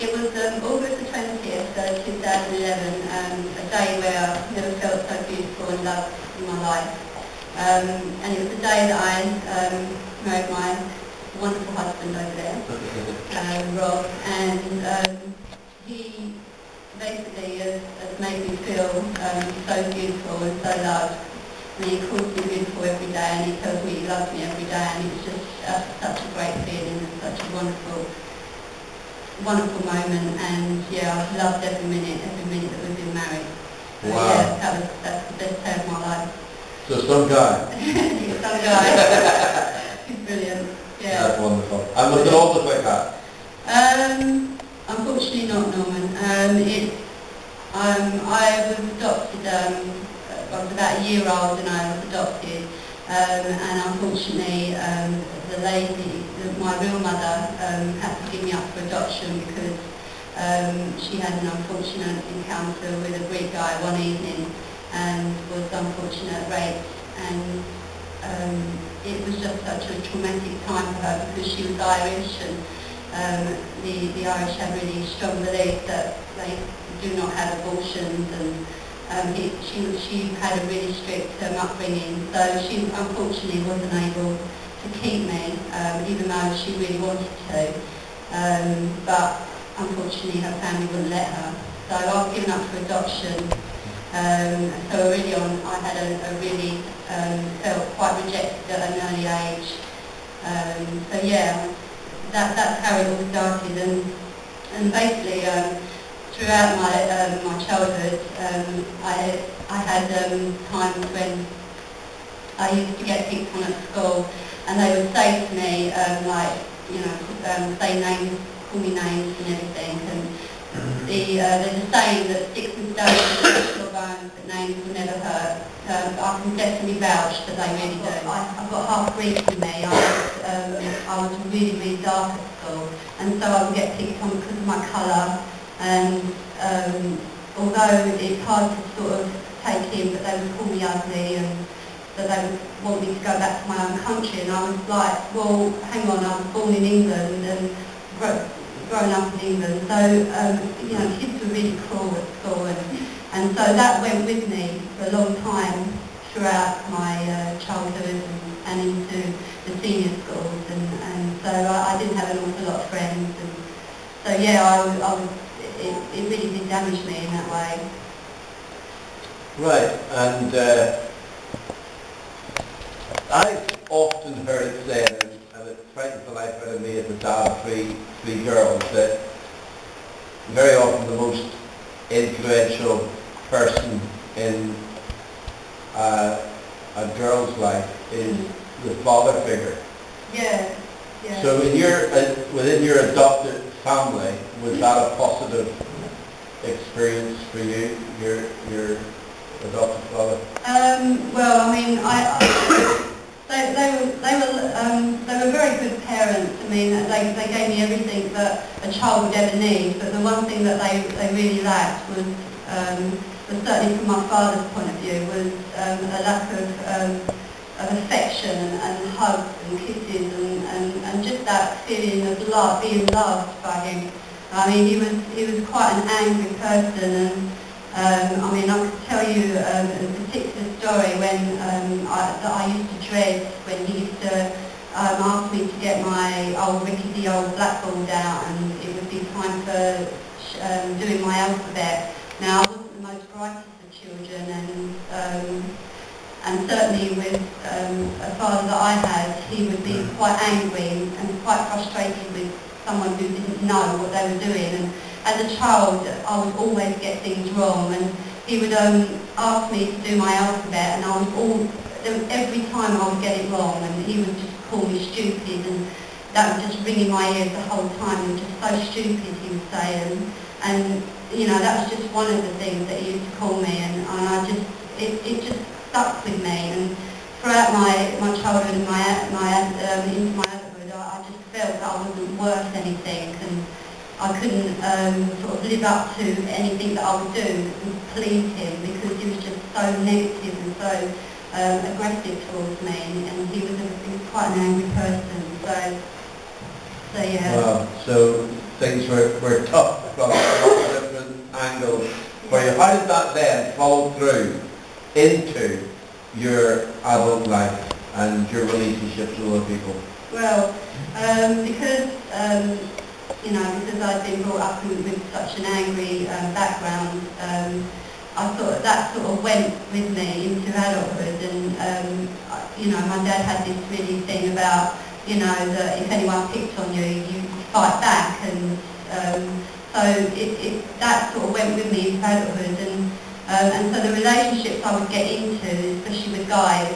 It was August the 20th, 2011, a day where I never felt so beautiful and loved in my life. And it was the day that I married my wonderful husband over there, Rob, and he basically has made me feel so beautiful and so loved. And he calls me beautiful every day, and he tells me he loves me every day, and it's just such a great feeling and such a wonderful moment. And yeah, I've loved every minute that we've been married. So, wow. Yeah, that's the best day of my life. So some guy. He's some guy. He's brilliant. Yeah. That's wonderful. And was it always like that? Unfortunately not, Norman. I was adopted. I was about a year old and I was adopted, and unfortunately my real mother had to give me up for adoption because she had an unfortunate encounter with a Greek guy one evening and was unfortunately raped, and it was just such a traumatic time for her because she was Irish, and the Irish have really strong belief that they do not have abortions, and she had a really strict upbringing, so she unfortunately wasn't able to keep me, even though she really wanted to. But unfortunately her family wouldn't let her. So I was given up for adoption. So early on I had a really felt quite rejected at an early age. So yeah, that's how it all started, and basically throughout my childhood, I had times when I used to get picked on at school, and they would say to me, say names, call me names and everything. And there's a saying that sticks and stones will hurt your bones, but names will never hurt. I can definitely vouch that they really do. I've got half Greek in me. I was really, really dark at school, and so I would get picked on because of my colour. And although it's hard to sort of take in, but they would call me ugly, and that they would want me to go back to my own country, and I was like, well, hang on, I was born in England and grown up in England, so kids were really cruel at school, and so that went with me for a long time throughout my childhood and into the senior schools, and so I didn't have an awful lot of friends, and so yeah, it really did damage me in that way. Right, and I've often heard it said, and it frightens the life out of me as a dad of three girls, that very often the most influential person in a girl's life is the father figure. Yeah. Yeah. So within your adopted family, was that a positive experience for you, your adopted father? Well, I mean, they were very good parents. I mean, they gave me everything that a child would ever need. But the one thing that they really lacked was certainly from my father's point of view, was a lack of affection and hugs and kisses and just that feeling of love, being loved by him. I mean, he was quite an angry person, and I mean, I could tell you a particular story when that I used to dread when he used to ask me to get my old rickety old blackboard out, and it would be time for doing my alphabet. Now, I wasn't the most brightest of children, and certainly with a father that I had, he would be quite angry and quite frustrated with someone who didn't know what they were doing. And as a child, I would always get things wrong, and he would ask me to do my alphabet, and every time I would get it wrong, and he would just call me stupid, and that would just ring in my ears the whole time. He was just so stupid, he would say, and that was just one of the things that he used to call me, and it just stuck with me, and throughout my childhood and into my adulthood, I just felt that I wasn't worth anything, and I couldn't sort of live up to anything that I would do and please him, because he was just so negative and so aggressive towards me, and he was quite an angry person. So yeah. Wow. So things were tough from a lot of different angles for you. How did that then follow through into your adult life and your relationships with other people? Well, because because I'd been brought up with such an angry background, I thought that sort of went with me into adulthood, and my dad had this really thing about that if anyone picked on you, you fight back, and so that sort of went with me into adulthood, and so the relationships I would get into, especially with guys,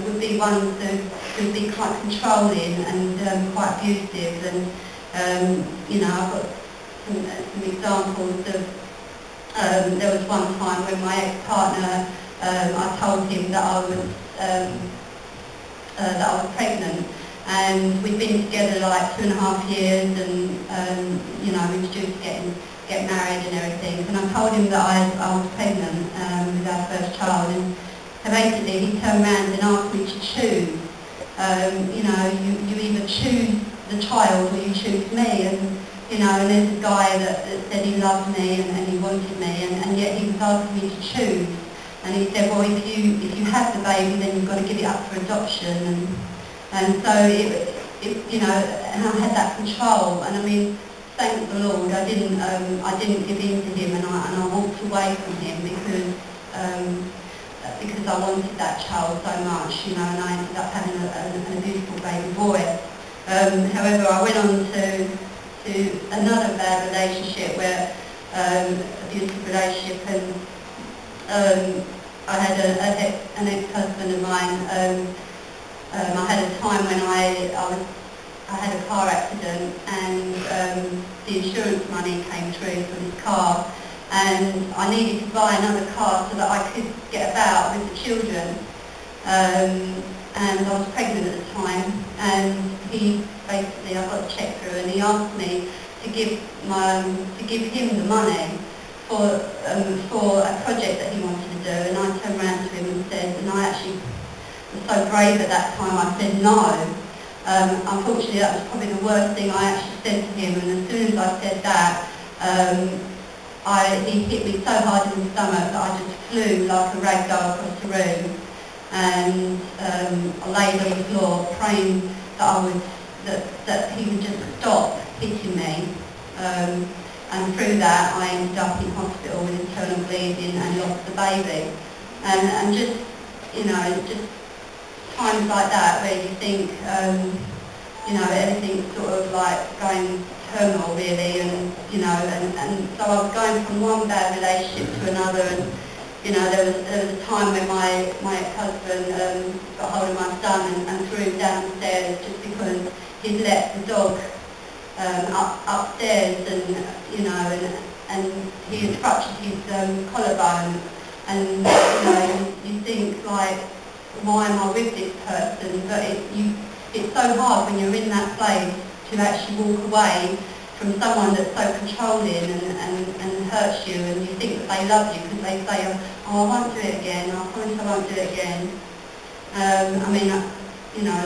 would be ones that would be quite controlling and quite abusive, and I've got some examples of. There was one time when my ex-partner, I told him that I was pregnant, and we'd been together like 2.5 years, and we were due to get married and everything. And I told him that I was pregnant with our first child, and so basically he turned around and asked me to choose. You either choose the child or you choose me, and there's a guy that said he loved me and he wanted me, and yet he was asking me to choose. And he said, well, if you have the baby, then you've got to give it up for adoption. And so and I had that control. And I mean, thank the Lord, I didn't give in to him, and I walked away from him because I wanted that child so much, and I ended up having a beautiful baby boy. However, I went on to another bad relationship, where abusive relationship, and I had an ex-husband of mine. I had a time when I had a car accident, and the insurance money came through for this car, and I needed to buy another car so that I could get about with the children. And I was pregnant at the time, and I got a cheque through, and he asked me to give him the money for a project that he wanted to do, and I turned around to him and said, and I actually was so brave at that time, I said no. Unfortunately, that was probably the worst thing I actually said to him, and as soon as I said that, he hit me so hard in the stomach that I just flew like a rag doll across the room, and I laid on the floor praying that he would just stop hitting me, and through that I ended up in hospital with internal bleeding and lost the baby, and just just times like that where you think everything's sort of like going turmoil really, and so I was going from one bad relationship to another, and there was a time when my ex-husband got hold of my son and threw him downstairs just because he'd let the dog upstairs, and he had fractured his collarbone, and you think like, why am I with this person? But it's so hard when you're in that place to actually walk away from someone that's so controlling and hurts you, and you think that they love you because they say, oh, I won't do it again, I promise I won't do it again.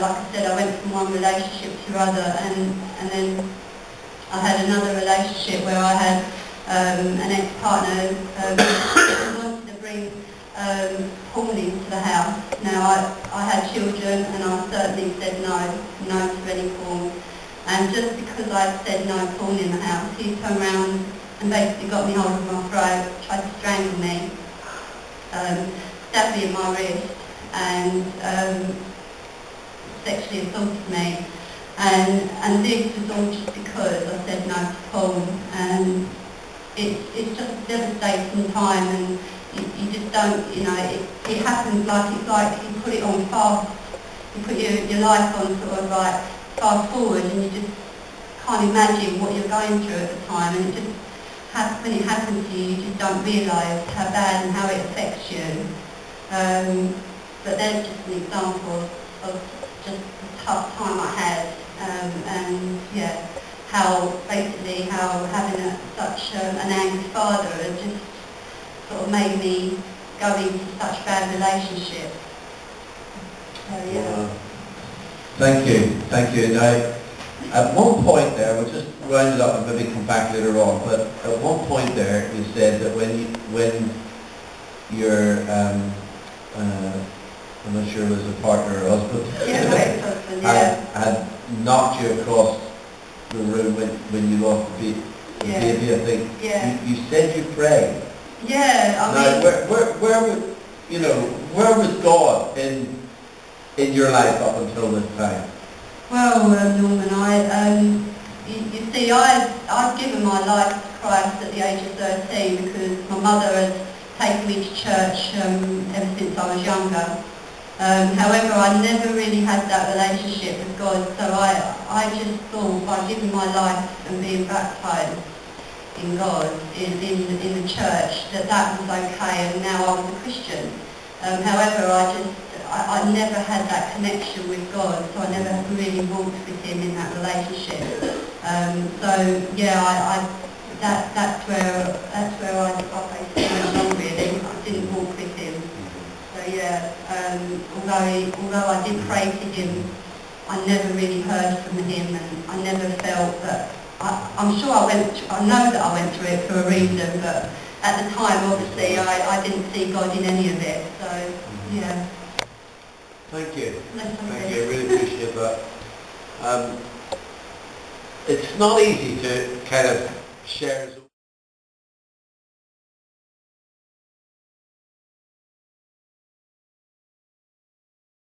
Like I said, I went from one relationship to other, and then I had another relationship where I had an ex-partner who wanted to bring porn into the house. Now, I had children, and I certainly said no to any porn. And just because I said no porn in the house, he turned around and basically got me hold of my throat, tried to strangle me, stabbed me in my wrist, and sexually assaulted me. And this was all just because I said no to porn. And it's just a devastating time, and you just don't, it happens it's like you put it on fast, you put your life on sort of like fast forward, and you just can't imagine what you're going through at the time, and it just when it happens to you, you just don't realise how bad and how it affects you. But there's just an example of just the tough time I had, and yeah, how having such an angry father had just sort of made me go into such bad relationships. So yeah. Thank you. Now, At one point there, we'll just round it up and maybe come back later on, but at one point there you said that when your, I'm not sure it was a partner or husband, Yeah, my ex-husband, yeah. had knocked you across the room when you lost the Yeah. baby, I think. Yeah. You said you prayed. Yeah, I Now, mean, where was God in your life up until this time? well, Norman, you see, I'd given my life to Christ at the age of 13 because my mother had taken me to church ever since I was younger. However, I never really had that relationship with God, so I just thought by giving my life and being baptised in God, in the church, that was okay, and now I was a Christian. However, I never had that connection with God, so I never really walked with Him in that relationship. So yeah, that's where I basically went wrong really. I didn't walk with Him. So yeah, although I did pray to Him, I never really heard from Him, and I never felt that. I'm sure I know that I went through it for a reason, but at the time, obviously, I didn't see God in any of it. So yeah. Thank you. That's Thank okay. you. I really appreciate that. It's not easy to kind of share